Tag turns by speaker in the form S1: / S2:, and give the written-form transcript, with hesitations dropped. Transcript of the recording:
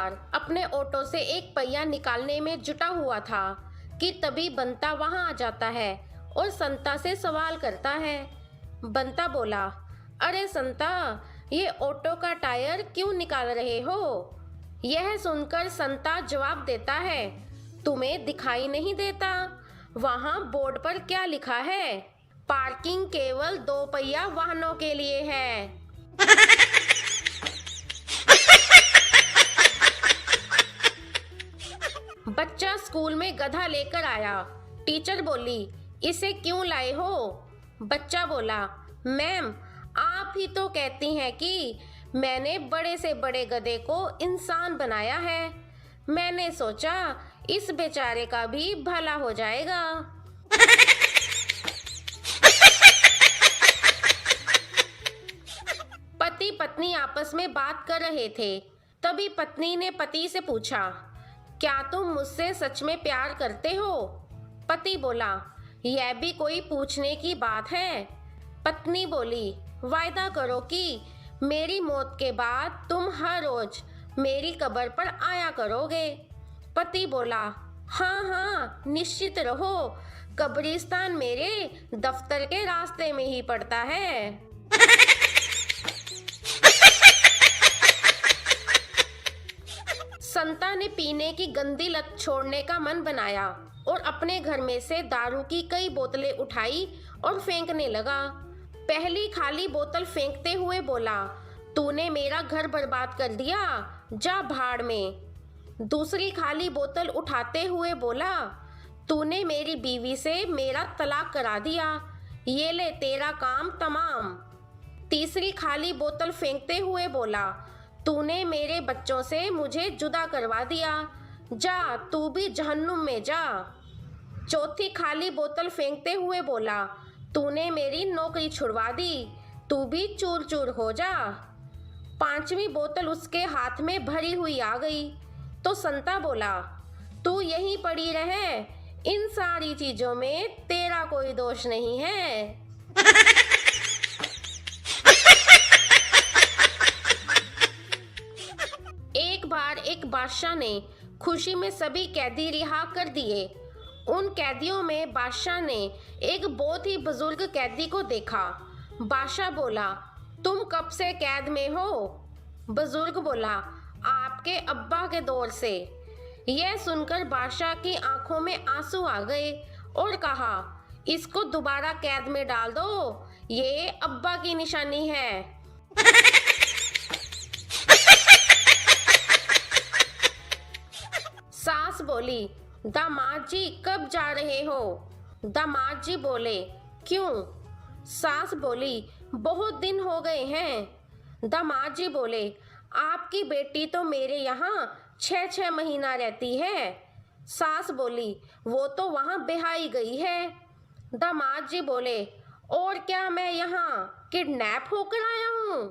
S1: दुकानदार अपने ऑटो से एक पहिया निकालने में जुटा हुआ था कि तभी बंता वहां आ जाता है और संता से सवाल करता है। बंता बोला, अरे संता, ये ऑटो का टायर क्यों निकाल रहे हो? यह सुनकर संता जवाब देता है, तुम्हें दिखाई नहीं देता? वहां बोर्ड पर क्या लिखा है? पार्किंग केवल 2 पहिया वाहनों के लिए है। बच्चा स्कूल में गधा लेकर आया। टीचर बोली, इसे क्यों लाए हो? बच्चा बोला, मैम, आप ही तो कहती हैं कि मैंने बड़े से बड़े गधे को इंसान बनाया है। मैंने सोचा इस बेचारे का भी भला हो जाएगा। पति पत्नी आपस में बात कर रहे थे। तभी पत्नी ने पति से पूछा, क्या तुम मुझसे सच में प्यार करते हो? पति बोला, यह भी कोई पूछने की बात है? पत्नी बोली, वायदा करो कि मेरी मौत के बाद तुम हर रोज मेरी कब्र पर आया करोगे। पति बोला, हाँ हाँ, निश्चित रहो, कब्रिस्तान मेरे दफ्तर के रास्ते में ही पड़ता है। संता ने पीने की गंदी लत छोड़ने का मन बनाया और अपने घर में से दारू की कई बोतलें उठाई और फेंकने लगा। पहली खाली बोतल फेंकते हुए बोला, तूने मेरा घर बर्बाद कर दिया, जा भाड़ में। दूसरी खाली बोतल उठाते हुए बोला, तूने मेरी बीवी से मेरा तलाक करा दिया, ये ले तेरा काम तमाम। तीसरी खाली बोतल फेंकते हुए बोला, तूने मेरे बच्चों से मुझे जुदा करवा दिया, जा तू भी जहन्नुम में जा। चौथी खाली बोतल फेंकते हुए बोला, तूने मेरी नौकरी छुड़वा दी, तू भी चूर चूर हो जा। पांचवी बोतल उसके हाथ में भरी हुई आ गई तो संता बोला, तू यहीं पड़ी रहे, इन सारी चीजों में तेरा कोई दोष नहीं है। एक बार एक बादशाह ने खुशी में सभी कैदी रिहा कर दिए। उन कैदियों में बादशाह ने एक बहुत ही बुजुर्ग कैदी को देखा। बादशाह बोला, तुम कब से कैद में हो? बुजुर्ग बोला, आपके अब्बा के दौर से। यह सुनकर बादशाह की आंखों में आंसू आ गए और कहा, इसको दोबारा कैद में डाल दो, ये अब्बा की निशानी है। सास बोली, दामाद जी कब जा रहे हो? दामाद जी बोले, क्यों? सास बोली, बहुत दिन हो गए हैं। दामाद जी बोले, आपकी बेटी तो मेरे यहाँ 6-6 महीना रहती है। सास बोली, वो तो वहाँ ब्याही गई है। दामाद जी बोले, और क्या मैं यहाँ किडनैप होकर आया हूँ?